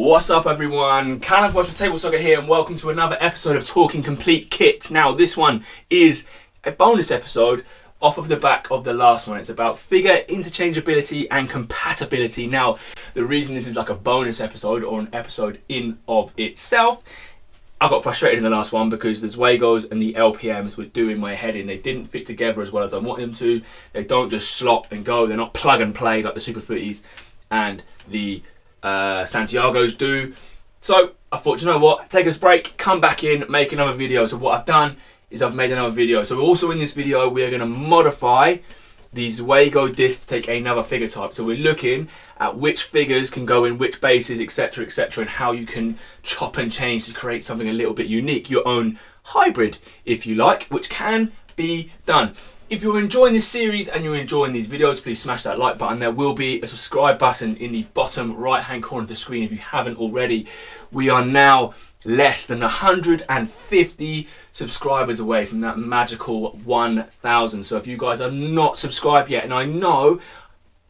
What's up everyone, Callum from Table Soccer here and welcome to another episode of Talking Complete Kit. Now this one is a bonus episode off of the back of the last one. It's about figure interchangeability and compatibility. Now the reason this is like a bonus episode or an episode in of itself, I got frustrated in the last one because the Zuegos and the LPMs were doing my head in. They didn't fit together as well as I want them to. They don't just slop and go. They're not plug and play like the Super Footies and the Santiagos do. So I thought, you know what, take a break, come back in, make another video. So what I've done is I've made another video. So also in this video we're going to modify the Zuego disc to take another figure type. So we're looking at which figures can go in which bases, etc, etc, and how you can chop and change to create something a little bit unique, your own hybrid if you like, which can be done. If you're enjoying this series and you're enjoying these videos, please smash that like button. There will be a subscribe button in the bottom right hand corner of the screen if you haven't already. We are now less than 150 subscribers away from that magical 1,000. So if you guys are not subscribed yet, and I know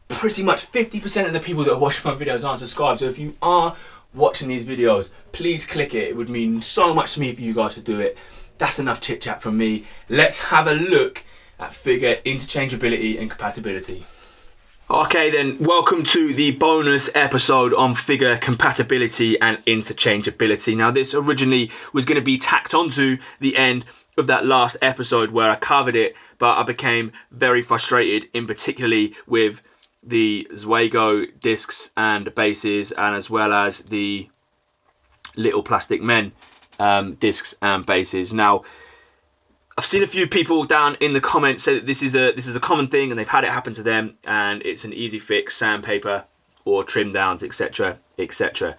pretty much 50% of the people that are watching my videos aren't subscribed, so if you are watching these videos, please click it. It would mean so much to me for you guys to do it. That's enough chit chat from me. Let's have a look at figure interchangeability and compatibility. Okay then, welcome to the bonus episode on figure compatibility and interchangeability. Now this originally was going to be tacked onto the end of that last episode where I covered it, but I became very frustrated, in particularly with the Zuego discs and bases, and as well as the little plastic men discs and bases. Now I've seen a few people down in the comments say that this is a common thing and they've had it happen to them and it's an easy fix, sandpaper or trim downs, etc, etc.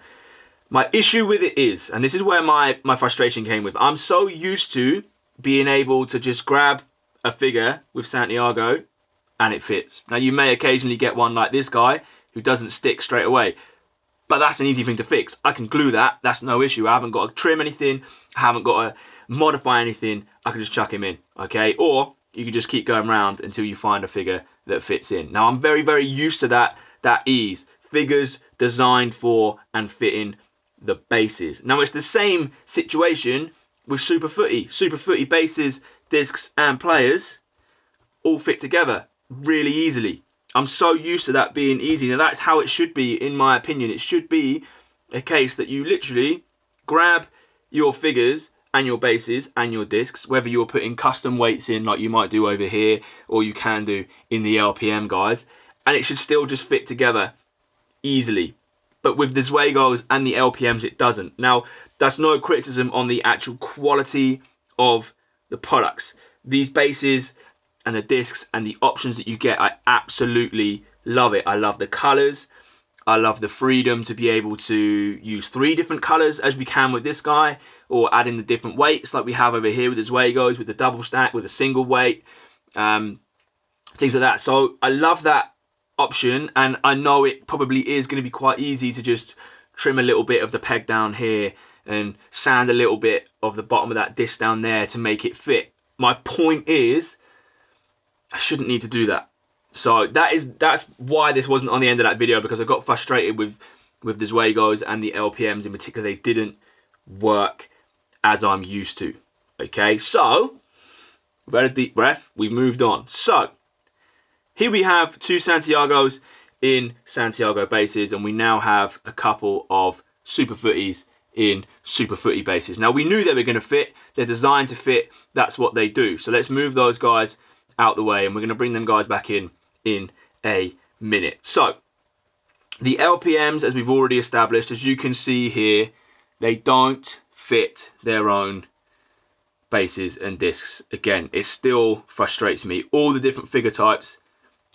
My issue with it is, and this is where my frustration came with, I'm so used to being able to just grab a figure with Santiago and it fits. Now you may occasionally get one like this guy who doesn't stick straight away, but that's an easy thing to fix. I can glue that, that's no issue. I haven't got to trim anything, I haven't got to modify anything, I can just chuck him in, okay? Or you can just keep going around until you find a figure that fits in. Now I'm very, very used to that ease. Figures designed for and fitting the bases. Now it's the same situation with Super Footy. Super Footy bases, discs and players all fit together really easily. I'm so used to that being easy. Now that's how it should be, in my opinion. It should be a case that you literally grab your figures and your bases and your discs, whether you're putting custom weights in like you might do over here or you can do in the LPM guys, and it should still just fit together easily. But with the Zuegos and the LPMs it doesn't. Now that's no criticism on the actual quality of the products. These bases and the discs and the options that you get, I absolutely love it. I love the colors, I love the freedom to be able to use 3 different colors as we can with this guy, or add in the different weights like we have over here with the Zuegos, with the double stack, with a single weight, things like that. So I love that option, and I know it probably is going to be quite easy to just trim a little bit of the peg down here and sand a little bit of the bottom of that disc down there to make it fit. My point is, I shouldn't need to do that. So that's why this wasn't on the end of that video, because I got frustrated with the Zuegos and the LPMs in particular. They didn't work as I'm used to. Okay, so we've had a deep breath, we've moved on. So here we have 2 Santiagos in Santiago bases, and we now have a couple of Super Footies in Super Footy bases. Now we knew they were going to fit, they're designed to fit, that's what they do. So let's move those guys out the way and we're going to bring them guys back in a minute. So the LPMs, as we've already established, as you can see here, they don't fit their own bases and discs. Again, it still frustrates me. All the different figure types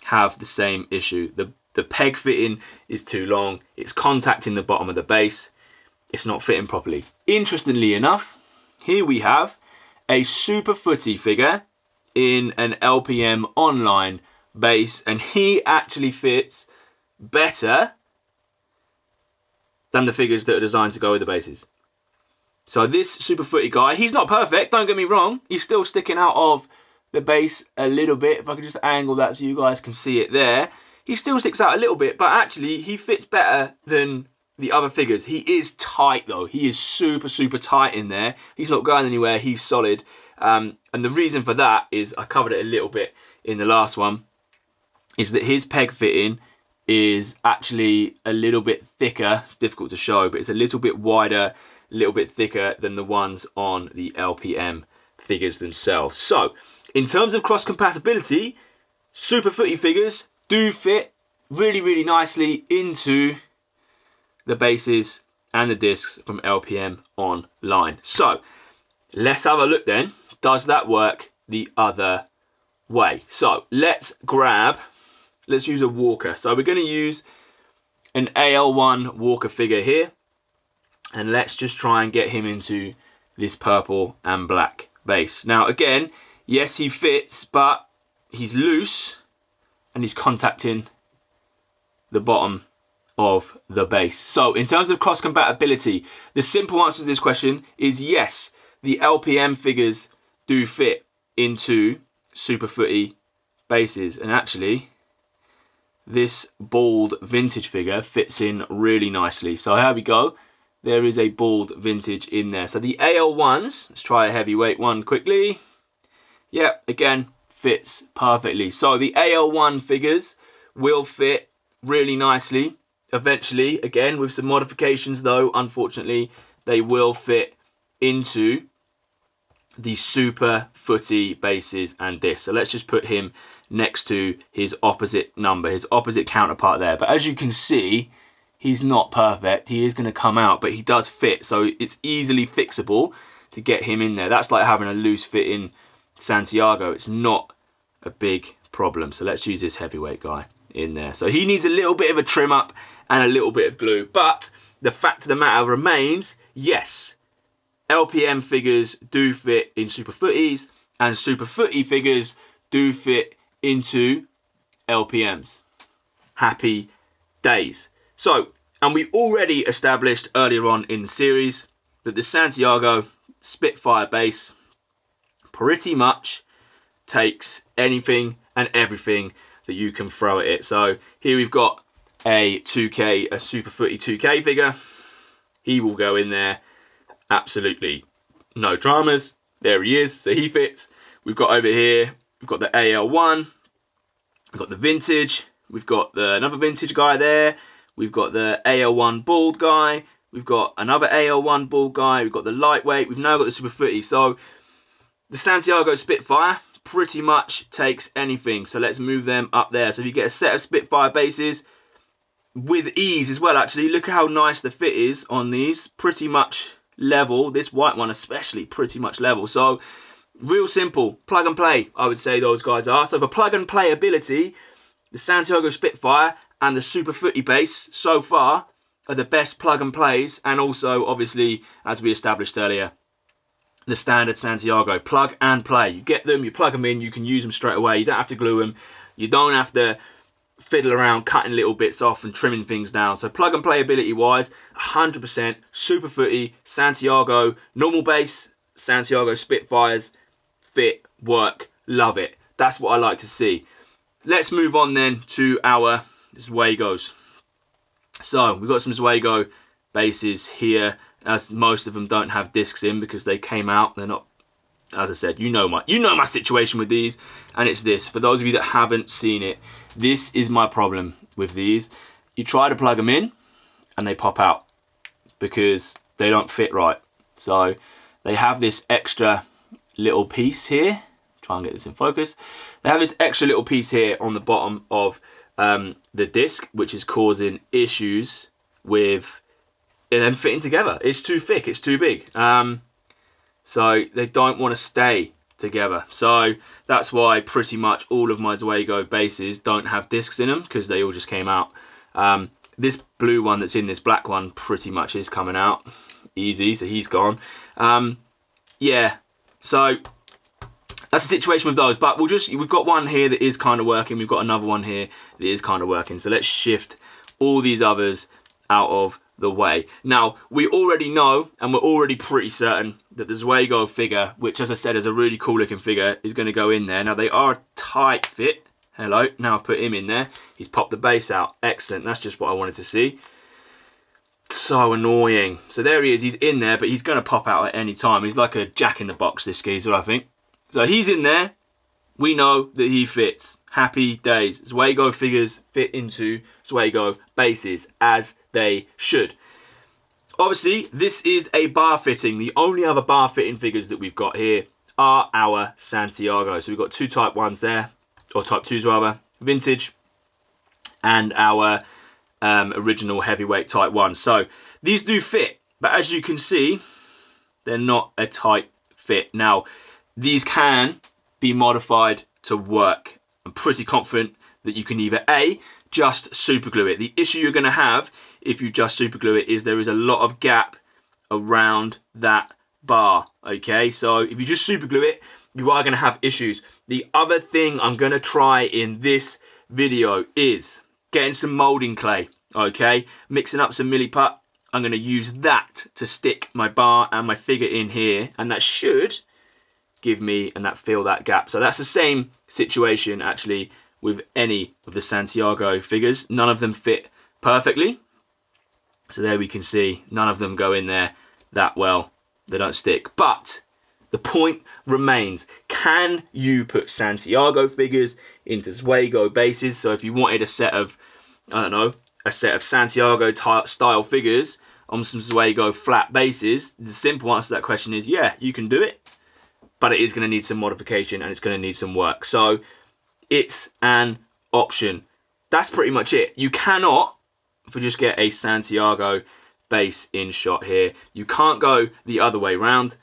have the same issue. The peg fitting is too long, it's contacting the bottom of the base, it's not fitting properly. Interestingly enough, here we have a Super Footy figure in an LPM online base, and he actually fits better than the figures that are designed to go with the bases. So this Super Footy guy, he's not perfect, don't get me wrong, he's still sticking out of the base a little bit. If I could just angle that so you guys can see it there, he still sticks out a little bit, but actually he fits better than the other figures. He is tight though. He is super, super tight in there. He's not going anywhere. He's solid. And the reason for that is, I covered it a little bit in the last one, is that his peg fitting is actually a little bit thicker. It's difficult to show, but it's a little bit wider, a little bit thicker than the ones on the LPM figures themselves. So in terms of cross compatibility, Super Footy figures do fit really, really nicely into the bases and the discs from LPM online. So let's have a look then. Does that work the other way? So let's use a Walker. So we're going to use an AL1 Walker figure here, and let's just try and get him into this purple and black base. Now again, yes, he fits, but he's loose and he's contacting the bottom of the base. So in terms of cross compatibility, the simple answer to this question is yes, the LPM figures do fit into Super Footy bases, and actually this bald vintage figure fits in really nicely. So here we go, there is a bald vintage in there. So the AL1s, let's try a heavyweight one quickly. Yep, again, fits perfectly. So the AL1 figures will fit really nicely eventually. Again, with some modifications though, unfortunately, they will fit into the Super Footy bases and discs. So let's just put him next to his opposite number, his opposite counterpart there. But as you can see, he's not perfect. He is going to come out, but he does fit. So it's easily fixable to get him in there. That's like having a loose fitting Santiago. It's not a big problem. So let's use this heavyweight guy in there. So he needs a little bit of a trim up and a little bit of glue. But the fact of the matter remains, yes, LPM figures do fit in Super Footies, and Super Footy figures do fit into LPMs. Happy days. So, and we already established earlier on in the series that the Santiago Spitfire base pretty much takes anything and everything that you can throw at it. So here we've got a Super Footy 2K figure. He will go in there, absolutely no dramas. There he is, so he fits. We've got over here, we've got the AL1, we've got the vintage, we've got another vintage guy there, we've got the AL1 bald guy, we've got another AL1 bald guy, we've got the lightweight, we've now got the Super Footy. So the Santiago Spitfire pretty much takes anything. So let's move them up there. So if you get a set of Spitfire bases with ease as well, actually, look at how nice the fit is on these. Pretty much level. This white one especially, pretty much level. So real simple, plug and play, I would say those guys are. So for plug and play ability, the Santiago Spitfire and the Super Footy base so far are the best plug and plays. And also, obviously, as we established earlier, the standard Santiago, plug and play. You get them, you plug them in, you can use them straight away. You don't have to glue them. You don't have to fiddle around cutting little bits off and trimming things down. So plug and play ability wise, 100% Super Footy, Santiago, normal base, Santiago Spitfires, fit, work, love it. That's what I like to see. Let's move on then to our Zuegos. So we've got some Zuego bases here, as most of them don't have discs in because they came out. They're not, as I said, you know my situation with these, and it's this. For those of you that haven't seen it, this is my problem with these. You try to plug them in and they pop out because they don't fit right. So they have this extra little piece here. Try and get this in focus. They have this extra little piece here on the bottom of the disc, which is causing issues with them fitting together. It's too thick, it's too big. So they don't want to stay together. So that's why pretty much all of my Zuego bases don't have discs in them, because they all just came out. This blue one that's in this black one pretty much is coming out easy, so he's gone. Yeah, so that's the situation with those. But we've got one here that is kind of working. We've got another one here that is kind of working. So let's shift all these others out of the way. Now, we already know, and we're already pretty certain, that the Zuego figure, which as I said is a really cool looking figure, is going to go in there. Now, they are a tight fit. Hello, now I've put him in there. He's popped the base out. Excellent, that's just what I wanted to see. So annoying. So there he is, he's in there, but he's going to pop out at any time. He's like a jack in the box, this geezer, I think. So he's in there. We know that he fits. Happy days. Zuego figures fit into Zuego bases as they should. Obviously, this is a bar fitting. The only other bar fitting figures that we've got here are our Santiago. So we've got two type 1s there, or type 2s rather, vintage, and our original heavyweight type 1. So these do fit, but as you can see, they're not a tight fit. Now, these can be modified to work. I'm pretty confident that you can either A, just super glue it. The issue you're going to have if you just super glue it is there is a lot of gap around that bar. Okay, so if you just super glue it, you are going to have issues. The other thing I'm going to try in this video is getting some molding clay. Okay, mixing up some milliput. I'm going to use that to stick my bar and my figure in here, and that should give me and that fill that gap. So that's the same situation actually with any of the Santiago figures. None of them fit perfectly. So there we can see none of them go in there that well. They don't stick. But the point remains, can you put Santiago figures into Zuego bases? So if you wanted a set of, I don't know, a set of Santiago style figures on some Zuego flat bases, the simple answer to that question is yeah, you can do it. But it is going to need some modification and it's going to need some work. So it's an option. That's pretty much it. You cannot, if we just get a Santiago base in shot here, you can't go the other way round.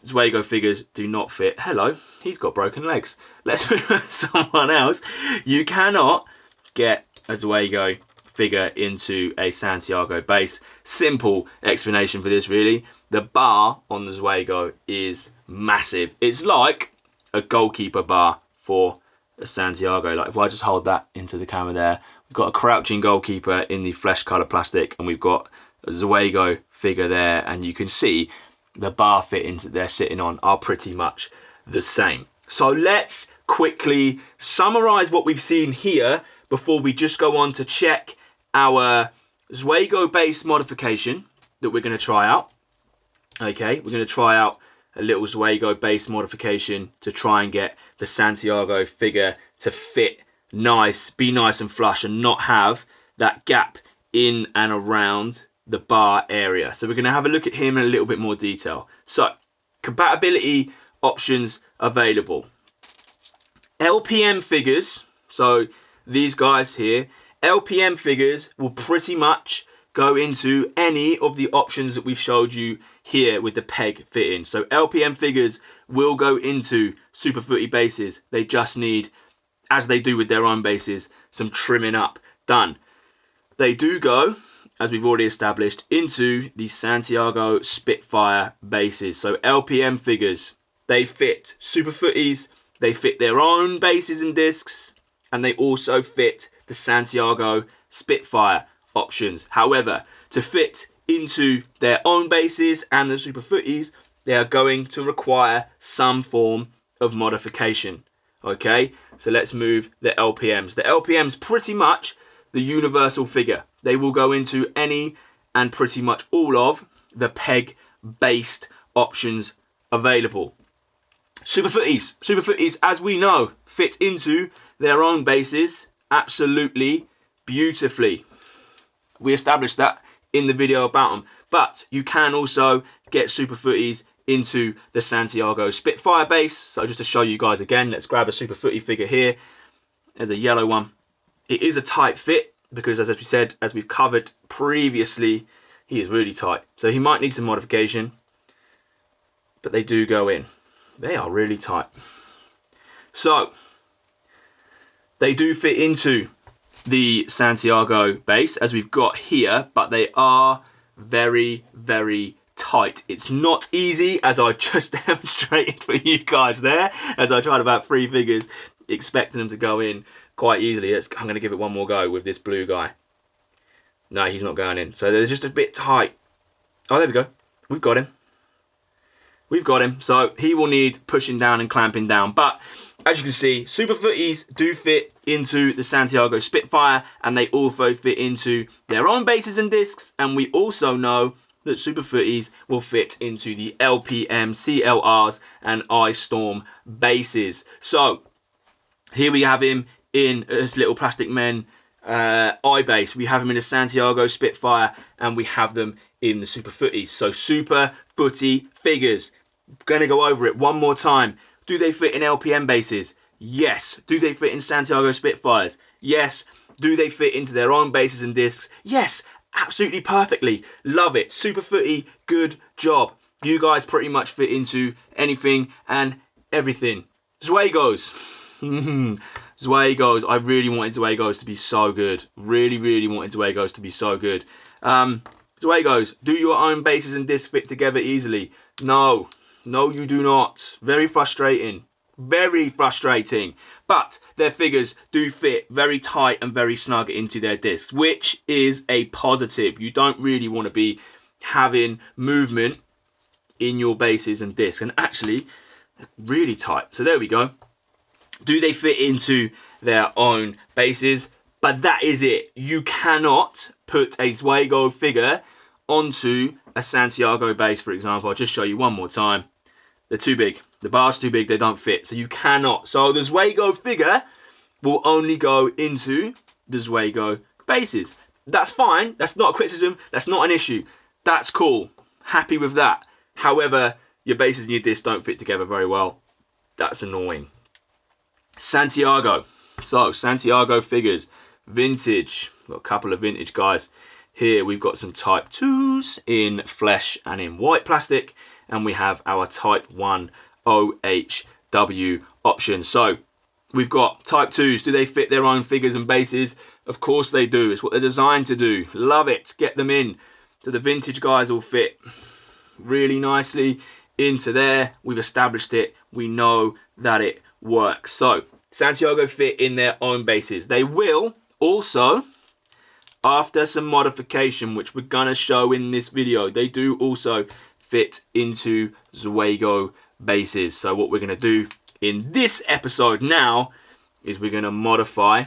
Zuego figures do not fit. Hello, he's got broken legs. Let's move on to someone else. You cannot get a Zuego figure into a Santiago base. Simple explanation for this really. The bar on the Zuego is massive. It's like a goalkeeper bar for a Santiago. Like if I just hold that into the camera there, we've got a crouching goalkeeper in the flesh color plastic, and we've got a Zuego figure there, and you can see the bar fittings that they're sitting on are pretty much the same. So let's quickly summarize what we've seen here before we just go on to check our Zuego base modification that we're going to try out. Okay, we're going to try out a little Zuego base modification to try and get the Santiago figure to fit nice, be nice and flush, and not have that gap in and around the bar area. So we're going to have a look at him in a little bit more detail. So, compatibility options available. LPM figures, so these guys here, LPM figures will pretty much go into any of the options that we've showed you here with the peg fitting. So LPM figures will go into Super Footy bases. They just need, as they do with their own bases, some trimming up done. They do go, as we've already established, into the Santiago Spitfire bases. So LPM figures, they fit Super Footies, they fit their own bases and discs, and they also fit the Santiago Spitfire options. However, to fit into their own bases and the Super Footies, they are going to require some form of modification. Okay, so let's move the LPMs. The LPMs pretty much the universal figure. They will go into any and pretty much all of the peg based options available. Super Footies, as we know, fit into their own bases absolutely beautifully. We established that in the video about them. But you can also get Super Footies into the Santiago Spitfire base. So just to show you guys again, let's grab a Super Footy figure here. There's a yellow one. It is a tight fit because, as we said, as we've covered previously, he is really tight. So he might need some modification, but they do go in. They are really tight. So they do fit into the Santiago base as we've got here, but they are very, very tight. It's not easy, as I just demonstrated for you guys there, as I tried about 3 figures, expecting them to go in quite easily. I'm going to give it one more go with this blue guy. No, he's not going in. So they're just a bit tight. Oh, there we go. We've got him. We've got him. So he will need pushing down and clamping down. But as you can see, Super Footies do fit into the Santiago Spitfire, and they also fit into their own bases and discs, and we also know that Super Footies will fit into the LPM, CLRs and Ice Storm bases. So here we have him in this little Plastic Men eye base. We have him in a Santiago Spitfire, and we have them in the Super Footies. So Super Footy figures. Gonna go over it one more time. Do they fit in LPM bases? Yes. Do they fit in Santiago Spitfires? Yes. Do they fit into their own bases and discs? Yes. Absolutely perfectly. Love it. Super Footy, good job. You guys pretty much fit into anything and everything. Zuegos. Zuegos. I really wanted Zuegos to be so good. Really wanted Zuegos to be so good. Zuegos, do your own bases and discs fit together easily? No. No, you do not. Very frustrating. Very frustrating. But their figures do fit very tight and very snug into their discs, which is a positive. You don't really want to be having movement in your bases and discs. And actually, really tight. So there we go. Do they fit into their own bases? But that is it. You cannot put a Zuego figure onto a Santiago base, for example. I'll just show you one more time. They're too big. The bar's too big. They don't fit. So you cannot. So the Zuego figure will only go into the Zuego bases. That's fine. That's not a criticism. That's not an issue. That's cool. Happy with that. However, your bases and your discs don't fit together very well. That's annoying. Santiago. So Santiago figures. Vintage. Got a couple of vintage guys. Here we've got some Type 2s in flesh and in white plastic. And we have our Type 1 OHW option. So we've got Type 2s. Do they fit their own figures and bases? Of course they do. It's what they're designed to do. Love it. Get them in. So the vintage guys will fit really nicely into there. We've established it. We know that it works. So Santiago fit in their own bases. They will also, after some modification, which we're going to show in this video, they do also fit into Zuego bases. So what we're going to do in this episode now is we're going to modify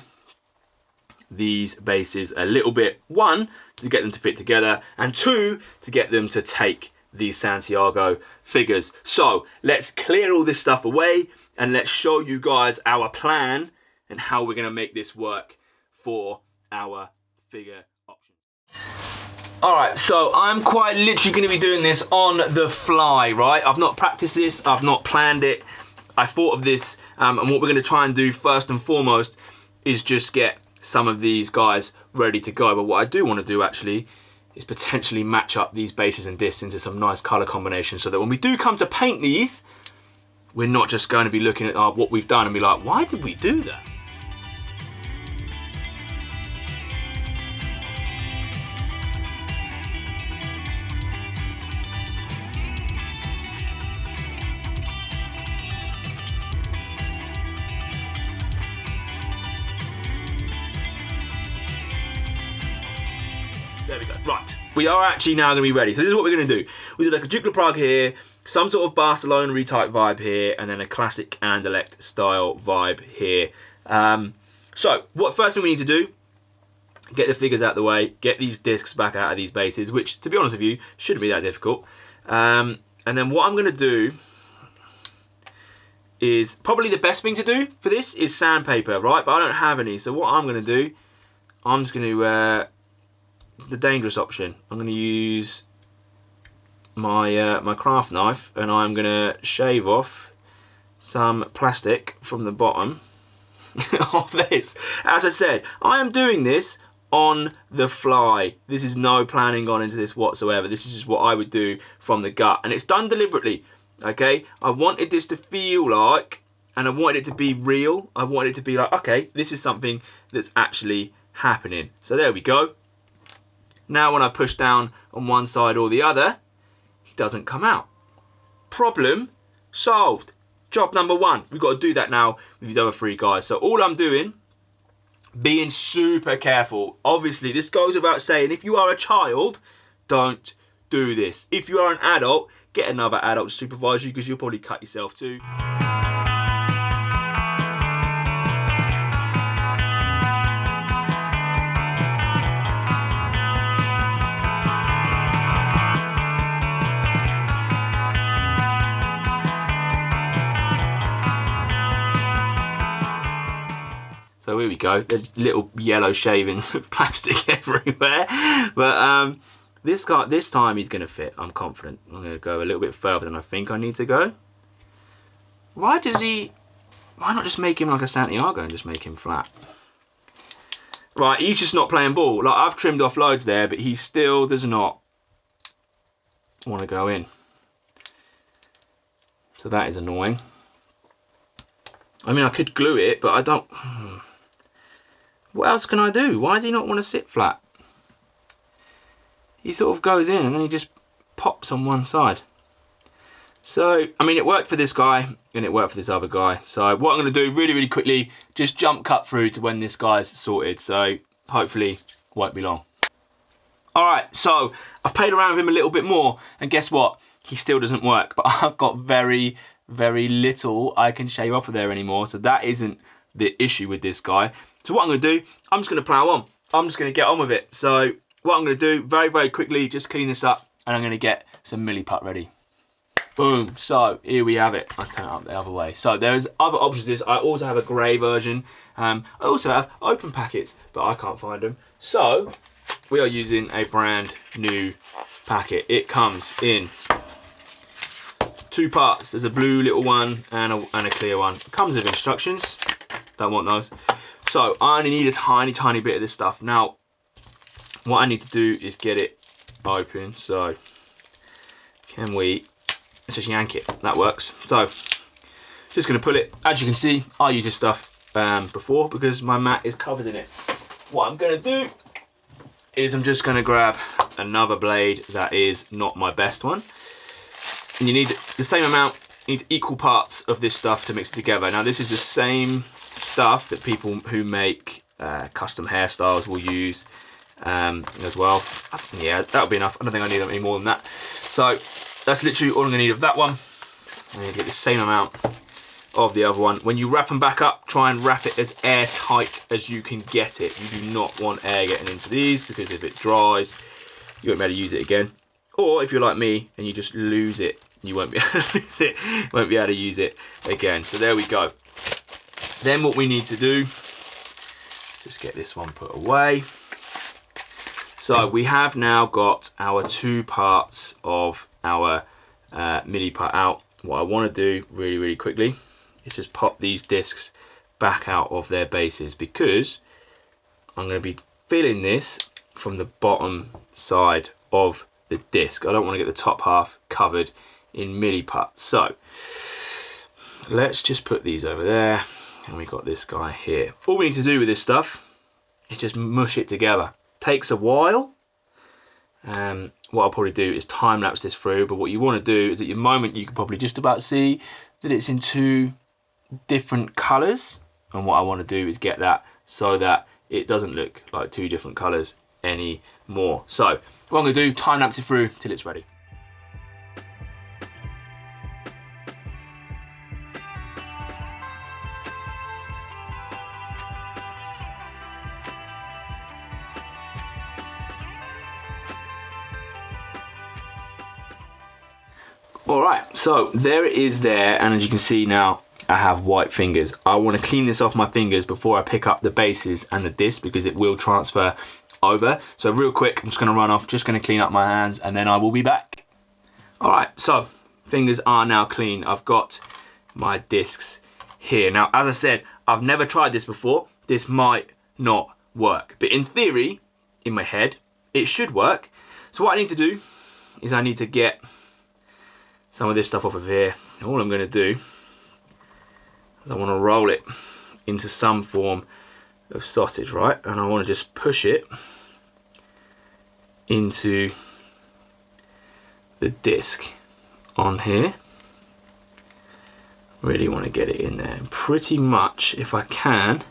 these bases a little bit. One, to get them to fit together, and two, to get them to take these Santiago figures. So let's clear all this stuff away and let's show you guys our plan and how we're going to make this work for our figure options. Alright, so I'm quite literally going to be doing this on the fly, right? I've not practiced this, I've not planned it. I thought of this, and what we're going to try and do first and foremost is just get some of these guys ready to go. But what I do want to do actually is potentially match up these bases and discs into some nice colour combinations, so that when we do come to paint these, we're not just going to be looking at what we've done and be like, why did we do that? There we go. Right, we are actually now going to be ready. So this is what we're going to do. We did like a Duke Prague here, some sort of Barcelona type vibe here, and then a classic Anderlecht style vibe here. So what first thing we need to do, get the figures out of the way, get these discs back out of these bases, which to be honest with you, shouldn't be that difficult. And then what I'm going to do is, probably the best thing to do for this is sandpaper, right? But I don't have any. So what I'm going to do, I'm just going to... the dangerous option. I'm going to use my my craft knife, and I'm going to shave off some plastic from the bottom of this. As I said, I am doing this on the fly. This is no planning gone into this whatsoever. This is just what I would do from the gut, and it's done deliberately. Okay, I wanted this to feel like, and I wanted it to be real. I wanted it to be like, okay, this is something that's actually happening. So there we go. Now when I push down on one side or the other, it doesn't come out. Problem solved. Job number one. We've got to do that now with these other three guys. So all I'm doing, being super careful. Obviously, this goes without saying, if you are a child, don't do this. If you are an adult, get another adult to supervise you, because you'll probably cut yourself too. here we go. There's little yellow shavings of plastic everywhere. But this time he's going to fit. I'm confident. I'm going to go a little bit further than I think I need to go. Why not just make him like a Santiago and just make him flat? Right, he's just not playing ball. Like, I've trimmed off loads there, but he still does not want to go in. So that is annoying. I mean, I could glue it, but I don't... What else can I do? Why does he not want to sit flat? He sort of goes in and then he just pops on one side. So, I mean, it worked for this guy and it worked for this other guy. So what I'm going to do really, really quickly, just jump cut through to when this guy's sorted. So hopefully won't be long. All right, so I've played around with him a little bit more and guess what? He still doesn't work, but I've got very, very little I can shave off of there anymore. So that isn't the issue with this guy. So what I'm going to do, I'm just going to plow on. I'm just going to get on with it. So what I'm going to do very, very quickly, just clean this up and I'm going to get some milliput ready. Boom. So here we have it. I'll turn it up the other way. So there's other options to this. I also have a grey version. I also have open packets, but I can't find them. So we are using a brand new packet. It comes in two parts. There's a blue little one and a clear one. It comes with instructions. Don't want those. So I only need a tiny, tiny bit of this stuff. Now, what I need to do is get it open. So can we... Let's just yank it. That works. So just going to pull it. As you can see, I used this stuff before because my mat is covered in it. What I'm going to do is I'm just going to grab another blade that is not my best one. And you need the same amount, you need equal parts of this stuff to mix it together. Now this is the same stuff that people who make custom hairstyles will use as well. Yeah, that'll be enough. I don't think I need any more than that. So that's literally all I'm going to need of that one. I'm going to get the same amount of the other one. When you wrap them back up, try and wrap it as airtight as you can get it. You do not want air getting into these because if it dries, you won't be able to use it again. Or if you're like me and you just lose it, you won't be able to use it. Won't be able to use it again. So there we go. Then what we need to do, just get this one put away. So we have now got our two parts of our milliput out. What I want to do really, really quickly is just pop these discs back out of their bases because I'm going to be filling this from the bottom side of the disc. I don't want to get the top half covered in milliput. So let's just put these over there and we got this guy here. All we need to do with this stuff is just mush it together. Takes a while. What I'll probably do is time lapse this through, but what you want to do is at the moment you can probably just about see that it's in two different colours, and what I want to do is get that so that it doesn't look like two different colours anymore. So what I'm going to do, time lapse it through till it's ready. Alright, so there it is there, and as you can see now I have white fingers. I want to clean this off my fingers before I pick up the bases and the disc because it will transfer over. So real quick, I'm just going to run off, just going to clean up my hands and then I will be back. Alright, so fingers are now clean. I've got my discs here. Now as I said, I've never tried this before. This might not work, but in theory, in my head, it should work. So what I need to do is I need to get some of this stuff off of here. All I'm going to do is I want to roll it into some form of sausage, right? And I want to just push it into the disc on here. Really want to get it in there. And pretty much, if I can,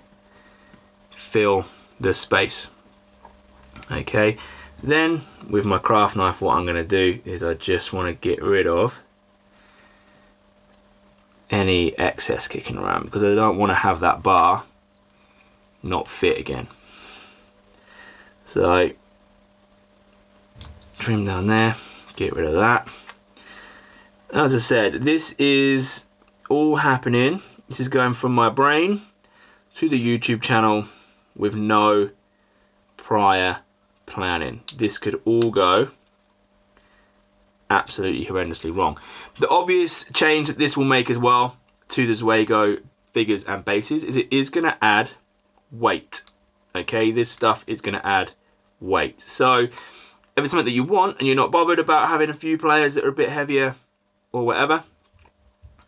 fill the space. Okay, then with my craft knife, what I'm going to do is I just want to get rid of any excess kicking around because I don't want to have that bar not fit again. So trim down there, get rid of that. As I said, this is all happening. This is going from my brain to the YouTube channel with no prior planning. This could all go absolutely horrendously wrong. The obvious change that this will make as well to the Zuego Figures and Bases is it is going to add weight. Okay, this stuff is going to add weight. So if it's something that you want and you're not bothered about having a few players that are a bit heavier or whatever,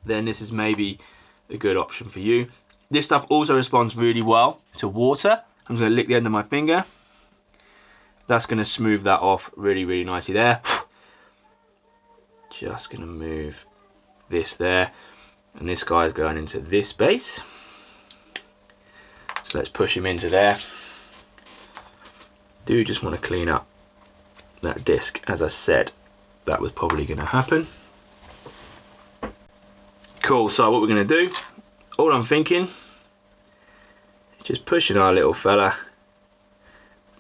then this is maybe a good option for you. This stuff also responds really well to water. I'm just going to lick the end of my finger. That's going to smooth that off really, really nicely there. Just going to move this there. And this guy's going into this base. So let's push him into there. Do just want to clean up that disc. As I said, that was probably going to happen. Cool, so what we're going to do, all I'm thinking, is just pushing our little fella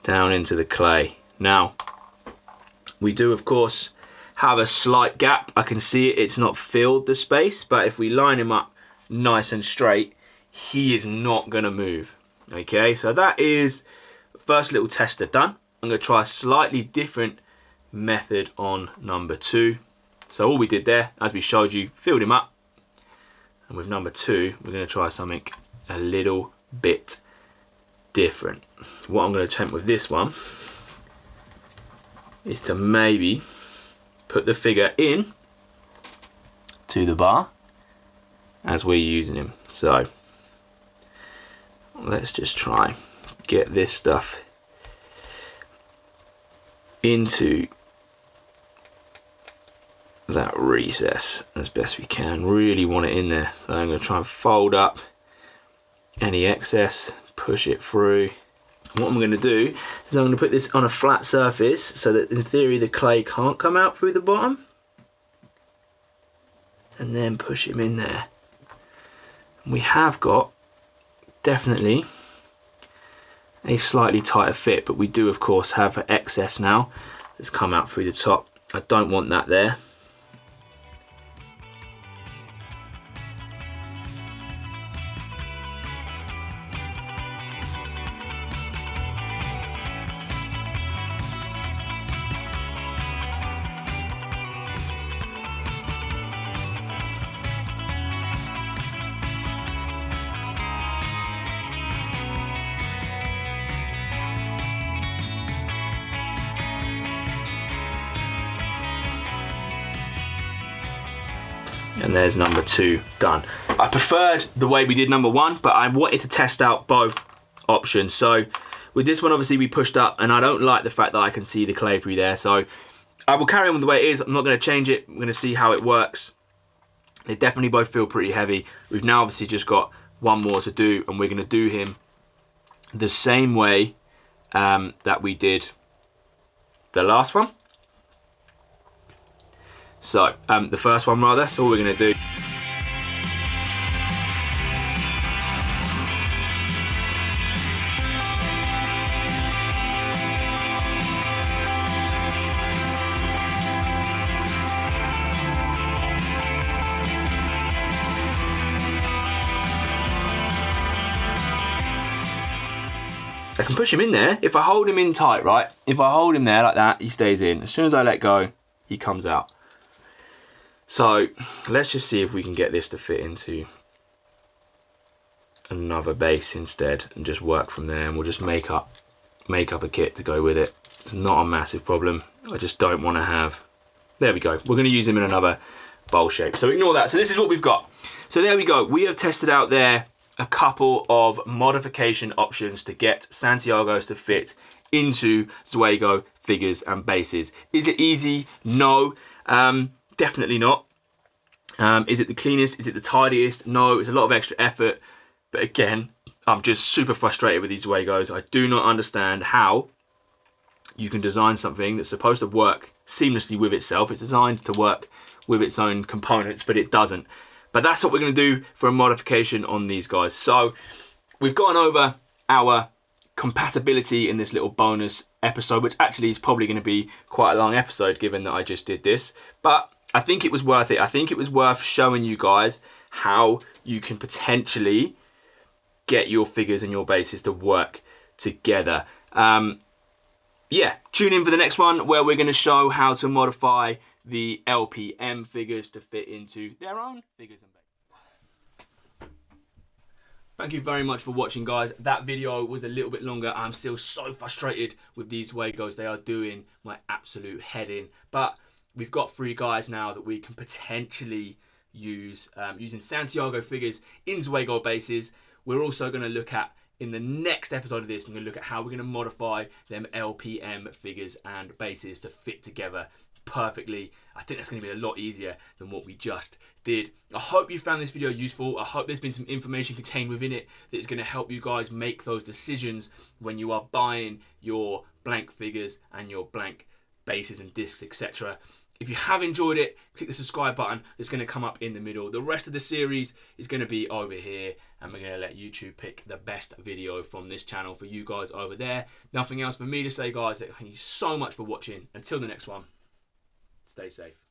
down into the clay. Now, we do of course have a slight gap. I can see it, it's not filled the space, but if we line him up nice and straight, he is not going to move. Okay, so that is the first little tester done. I'm going to try a slightly different method on number 2. So all we did there, as we showed you, filled him up. And with number 2, we're going to try something a little bit different. What I'm going to attempt with this one is to maybe put the figure in to the bar as we're using him. So let's just try get this stuff into that recess as best we can. Really want it in there. So I'm going to try and fold up any excess, push it through. What I'm going to do is I'm going to put this on a flat surface so that in theory the clay can't come out through the bottom, and then push him in there. We have got definitely a slightly tighter fit, but we do of course have excess now that's come out through the top. I don't want that there. And there's number 2 done. I preferred the way we did number 1, but I wanted to test out both options. So with this one, obviously we pushed up, and I don't like the fact that I can see the clay through there. So I will carry on with the way it is. I'm not going to change it. I'm going to see how it works. They definitely both feel pretty heavy. We've now obviously just got one more to do, and we're going to do him the same way that we did the last one. So, the first one rather, so all we're going to do. I can push him in there. If I hold him in tight, right? If I hold him there like that, he stays in. As soon as I let go, he comes out. So let's just see if we can get this to fit into another base instead and just work from there, and we'll just make up a kit to go with it. It's not a massive problem. I just don't want to have, there we go. We're going to use him in another bowl shape. So ignore that. So this is what we've got. So there we go. We have tested out there a couple of modification options to get Santiago's to fit into Zuego Figures and Bases. Is it easy? No. Definitely not. Is it the cleanest? Is it the tidiest? No, it's a lot of extra effort. But again, I'm just super frustrated with these Zuegos. I do not understand how you can design something that's supposed to work seamlessly with itself. It's designed to work with its own components, but it doesn't. But that's what we're going to do for a modification on these guys. So we've gone over our compatibility in this little bonus episode, which actually is probably going to be quite a long episode given that I just did this. But I think it was worth it. I think it was worth showing you guys how you can potentially get your figures and your bases to work together. Yeah, tune in for the next one where we're going to show how to modify the LPM figures to fit into their own figures and bases. Thank you very much for watching, guys. That video was a little bit longer. I'm still so frustrated with these Zuegos. They are doing my absolute head in. But we've got 3 guys now that we can potentially use using Santiago Figures in Zuego Bases. We're also going to look at, in the next episode of this, we're going to look at how we're going to modify them LPM figures and bases to fit together perfectly. I think that's going to be a lot easier than what we just did. I hope you found this video useful. I hope there's been some information contained within it that is going to help you guys make those decisions when you are buying your blank figures and your blank bases and discs, etc. If you have enjoyed it, click the subscribe button that's going to come up in the middle. The rest of the series is going to be over here, and we're going to let YouTube pick the best video from this channel for you guys over there. Nothing else for me to say, guys. Thank you so much for watching. Until the next one, stay safe.